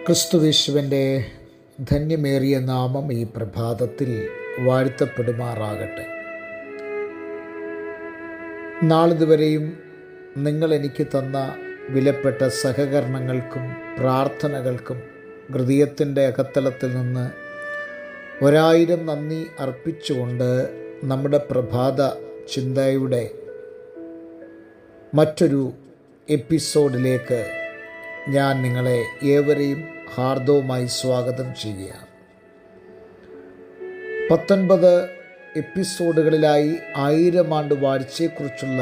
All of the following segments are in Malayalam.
ക്രിസ്തുയേശുവിൻ്റെ ധന്യമേറിയ നാമം ഈ പ്രഭാതത്തിൽ വാഴ്ത്തപ്പെടുമാറാകട്ടെ. നാളിതുവരെയും നിങ്ങൾ എനിക്ക് തന്ന വിലപ്പെട്ട സഹകരണങ്ങൾക്കും പ്രാർത്ഥനകൾക്കും ഹൃദയത്തിൻ്റെ അകത്തളത്തിൽ നിന്ന് 1000 നന്ദി അർപ്പിച്ചുകൊണ്ട് നമ്മുടെ പ്രഭാത ചിന്തയുടെ മറ്റൊരു എപ്പിസോഡിലേക്ക് ഞാൻ നിങ്ങളെ ഏവരെയും ഹാർദവുമായി സ്വാഗതം ചെയ്യുകയാണ്. 19 എപ്പിസോഡുകളിലായി 1000 ആണ്ട് വാഴ്ചയെക്കുറിച്ചുള്ള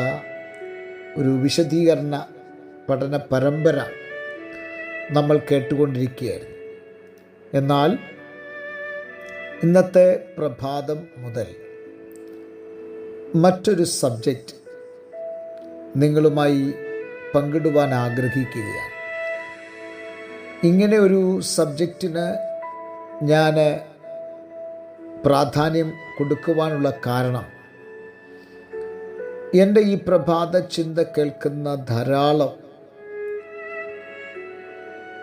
ഒരു വിശദീകരണ പഠന പരമ്പര നമ്മൾ കേട്ടുകൊണ്ടിരിക്കുകയായിരുന്നു. എന്നാൽ ഇന്നത്തെ പ്രഭാതം മുതൽ മറ്റൊരു സബ്ജക്റ്റ് നിങ്ങളുമായി പങ്കിടുവാൻ ആഗ്രഹിക്കുകയാണ്. ഇങ്ങനെ ഒരു സബ്ജക്റ്റിന് ഞാൻ പ്രാധാന്യം കൊടുക്കുവാനുള്ള കാരണം എൻ്റെ ഈ പ്രഭാത ചിന്ത കേൾക്കുന്ന ധാരാളം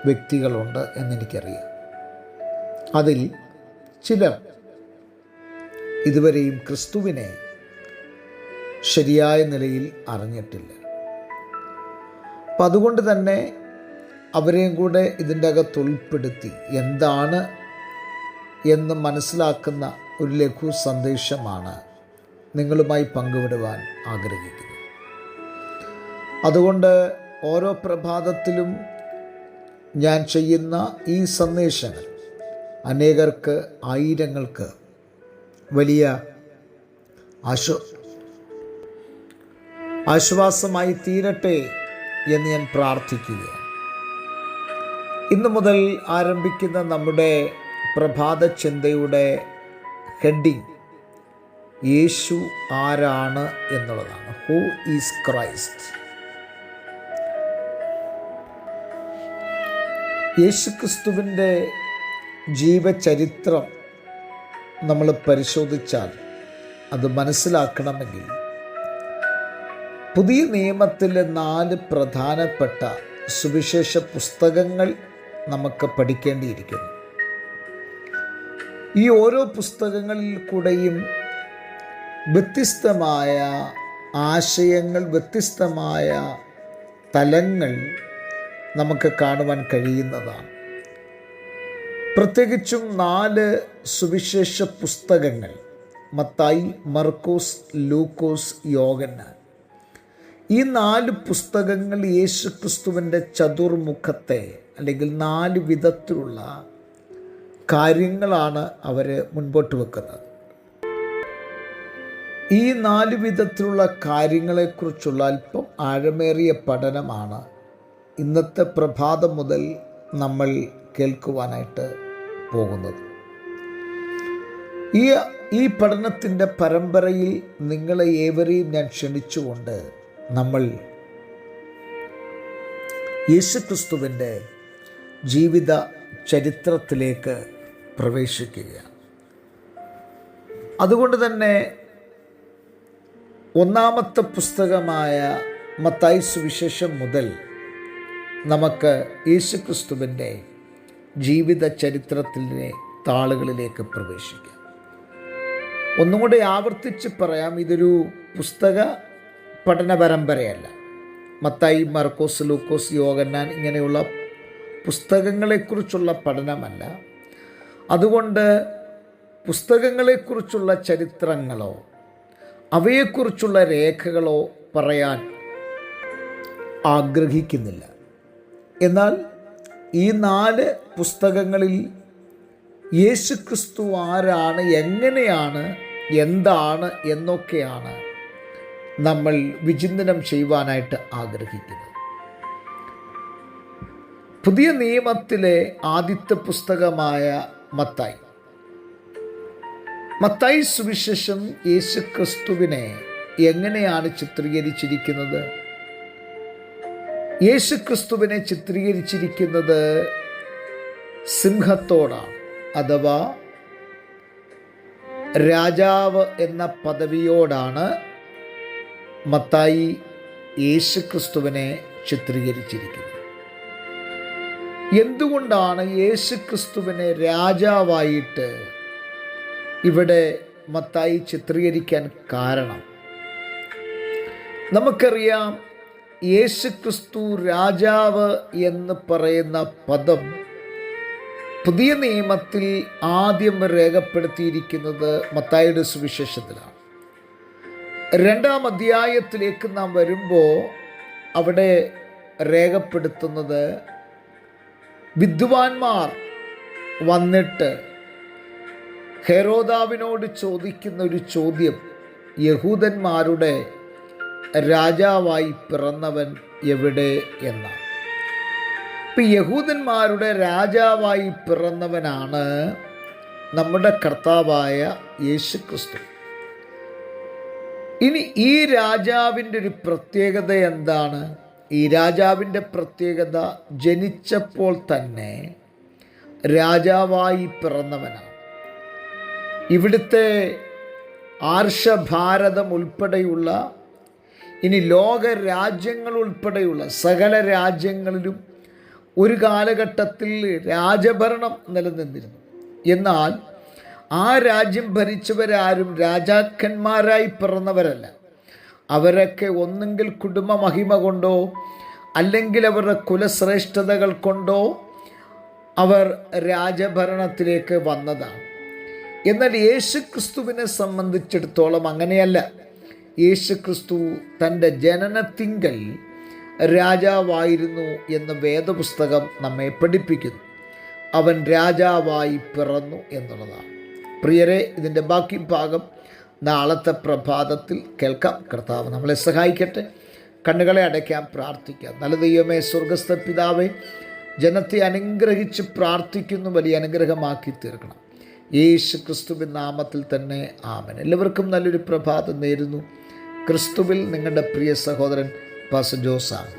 വ്യക്തികളുണ്ട് എന്നെനിക്കറിയാം. അതിൽ ചിലർ ഇതുവരെയും ക്രിസ്തുവിനെ ശരിയായ നിലയിൽ അറിഞ്ഞിട്ടില്ല. അപ്പം അതുകൊണ്ട് തന്നെ അവരെയും കൂടെ ഇതിൻ്റെ അകത്ത് ഉൾപ്പെടുത്തി എന്താണ് എന്ന് മനസ്സിലാക്കുന്ന ഒരു ലഘു സന്ദേശമാണ് നിങ്ങളുമായി പങ്കുവിടുവാൻ ആഗ്രഹിക്കുന്നത്. അതുകൊണ്ട് ഓരോ പ്രഭാതത്തിലും ഞാൻ ചെയ്യുന്ന ഈ സന്ദേശങ്ങൾ അനേകർക്ക്, ആയിരങ്ങൾക്ക് വലിയ ആശ്വാസമായി തീരട്ടെ എന്ന് ഞാൻ പ്രാർത്ഥിക്കുകയാണ്. ഇന്നു മുതൽ ആരംഭിക്കുന്ന നമ്മുടെ പ്രഭാത ചിന്തയുടെ ഹെഡിങ് യേശു ആരാണ് എന്നുള്ളതാണ്. Who is Christ? യേശുക്രിസ്തുവിൻ്റെ ജീവചരിത്രം നമ്മൾ പരിശോധിച്ചാൽ അത് മനസ്സിലാക്കണമെങ്കിൽ പുതിയ നിയമത്തിലെ 4 പ്രധാനപ്പെട്ട സുവിശേഷ പുസ്തകങ്ങൾ നമുക്ക് പഠിക്കേണ്ടിയിരിക്കുന്നു. ഈ ഓരോ പുസ്തകങ്ങളിൽ കൂടെയും വ്യത്യസ്തമായ ആശയങ്ങൾ, വ്യത്യസ്തമായ തലങ്ങൾ നമുക്ക് കാണുവാൻ കഴിയുന്നതാണ്. പ്രത്യേകിച്ചും 4 സുവിശേഷ പുസ്തകങ്ങൾ, മത്തായി, മർക്കോസ്, ലൂക്കോസ്, യോഹന്നാൻ, ഈ 4 പുസ്തകങ്ങൾ യേശുക്രിസ്തുവിൻ്റെ ചതുർമുഖത്തെ അല്ലെങ്കിൽ 4 വിധത്തിലുള്ള കാര്യങ്ങളാണ് അവർ മുൻപോട്ട് വെക്കുന്നത്. ഈ 4 വിധത്തിലുള്ള കാര്യങ്ങളെക്കുറിച്ചുള്ള അല്പം ആഴമേറിയ പഠനമാണ് ഇന്നത്തെ പ്രഭാതം മുതൽ നമ്മൾ കേൾക്കുവാനായിട്ട് പോകുന്നത്. ഈ പഠനത്തിൻ്റെ പരമ്പരയിൽ നിങ്ങളെ ഏവരെയും ഞാൻ ക്ഷണിച്ചുകൊണ്ട് നമ്മൾ യേശുക്രിസ്തുവിൻ്റെ ജീവിത ചരിത്രത്തിലേക്ക് പ്രവേശിക്കുകയാണ്. അതുകൊണ്ട് തന്നെ ഒന്നാമത്തെ പുസ്തകമായ മത്തായി സുവിശേഷം മുതൽ നമുക്ക് യേശുക്രിസ്തുവിൻ്റെ ജീവിത ചരിത്രത്തിലെ താളുകളിലേക്ക് പ്രവേശിക്കാം. ഒന്നുകൂടെ ആവർത്തിച്ച് പറയാം, ഇതൊരു പുസ്തക പഠന പരമ്പരയല്ല. മത്തായി, മർക്കോസ്, ലൂക്കോസ്, യോഹന്നാൻ ഇങ്ങനെയുള്ള പുസ്തകങ്ങളെക്കുറിച്ചുള്ള പഠനമല്ല. അതുകൊണ്ട് പുസ്തകങ്ങളെക്കുറിച്ചുള്ള ചരിത്രങ്ങളോ അവയെക്കുറിച്ചുള്ള രേഖകളോ പറയാൻ ആഗ്രഹിക്കുന്നില്ല. എന്നാൽ ഈ 4 പുസ്തകങ്ങളിൽ യേശുക്രിസ്തു ആരാണ്, എങ്ങനെയാണ്, എന്താണ് എന്നൊക്കെയാണ് നമ്മൾ വിചിന്തനം ചെയ്യുവാനായിട്ട് ആഗ്രഹിക്കുന്നത്. പുതിയ നിയമത്തിലെ ആദ്യത്തെ പുസ്തകമായ മത്തായി സുവിശേഷം യേശുക്രിസ്തുവിനെ എങ്ങനെയാണ് ചിത്രീകരിച്ചിരിക്കുന്നത്? യേശുക്രിസ്തുവിനെ ചിത്രീകരിച്ചിരിക്കുന്നത് സിംഹത്തോടാണ്, അഥവാ രാജാവ് എന്ന പദവിയോടാണ് മത്തായി യേശുക്രിസ്തുവിനെ ചിത്രീകരിച്ചിരിക്കുന്നത്. എന്തുകൊണ്ടാണ് യേശു ക്രിസ്തുവിനെ രാജാവായിട്ട് ഇവിടെ മത്തായി ചിത്രീകരിക്കാൻ കാരണം? നമുക്കറിയാം, യേശു ക്രിസ്തു രാജാവ് എന്ന് പറയുന്ന പദം പുതിയ നിയമത്തിൽ ആദ്യം രേഖപ്പെടുത്തിയിരിക്കുന്നത് മത്തായിയുടെ സുവിശേഷത്തിലാണ്. 2-ാം അധ്യായത്തിലേക്ക് നാം വരുമ്പോൾ അവിടെ രേഖപ്പെടുത്തുന്നത് വിദ്വാൻമാർ വന്നിട്ട് ഹെരോദാവിനോട് ചോദിക്കുന്ന ഒരു ചോദ്യം, യഹൂദന്മാരുടെ രാജാവായി പിറന്നവൻ എവിടെ എന്നാണ്. ഇപ്പം യഹൂദന്മാരുടെ രാജാവായി പിറന്നവനാണ് നമ്മുടെ കർത്താവായ യേശു ക്രിസ്തു. ഇനി ഈ രാജാവിൻ്റെ ഒരു പ്രത്യേകത എന്താണ്? ഈ രാജാവിൻ്റെ പ്രത്യേകത ജനിച്ചപ്പോൾ തന്നെ രാജാവായി പിറന്നവനാണ്. ഇവിടുത്തെ ആർഷഭാരതം ഉൾപ്പെടെയുള്ള, ഇനി ലോക രാജ്യങ്ങൾ ഉൾപ്പെടെയുള്ള സകല രാജ്യങ്ങളിലും ഒരു കാലഘട്ടത്തിൽ രാജഭരണം നിലനിന്നിരുന്നു. എന്നാൽ ആ രാജ്യം ഭരിച്ചവരാരും രാജാക്കന്മാരായി പിറന്നവരല്ല. അവരൊക്കെ ഒന്നെങ്കിൽ കുടുംബ മഹിമ കൊണ്ടോ അല്ലെങ്കിൽ അവരുടെ കുലശ്രേഷ്ഠതകൾ കൊണ്ടോ അവർ രാജഭരണത്തിലേക്ക് വന്നതാണ്. എന്നാൽ യേശു ക്രിസ്തുവിനെ സംബന്ധിച്ചിടത്തോളം അങ്ങനെയല്ല. യേശു ക്രിസ്തു തൻ്റെ ജനനത്തിങ്കൽ രാജാവായിരുന്നു എന്ന് വേദപുസ്തകം നമ്മെ പഠിപ്പിക്കുന്നു. അവൻ രാജാവായി പിറന്നു എന്നുള്ളതാണ്. പ്രിയരെ, ഇതിൻ്റെ ബാക്കി ഭാഗം നാളത്തെ പ്രഭാതത്തിൽ കേൾക്കാം. കർത്താവ് നമ്മളെ സഹായിക്കട്ടെ. കണ്ണുകളെ അടയ്ക്കാൻ പ്രാർത്ഥിക്കാം. നല്ല ദൈവമേ, സ്വർഗസ്ഥ പിതാവേ, ജനത്തെ അനുഗ്രഹിച്ച് പ്രാർത്ഥിക്കുന്നു, വലിയ അനുഗ്രഹമാക്കി തീർക്കണം. യേശു ക്രിസ്തുവിൻ നാമത്തിൽ തന്നെ ആമേൻ. എല്ലാവർക്കും നല്ലൊരു പ്രഭാതം നേരുന്നു. ക്രിസ്തുവിൽ നിങ്ങളുടെ പ്രിയ സഹോദരൻ പാസ്റ്റർ ജോസ് ആണ്.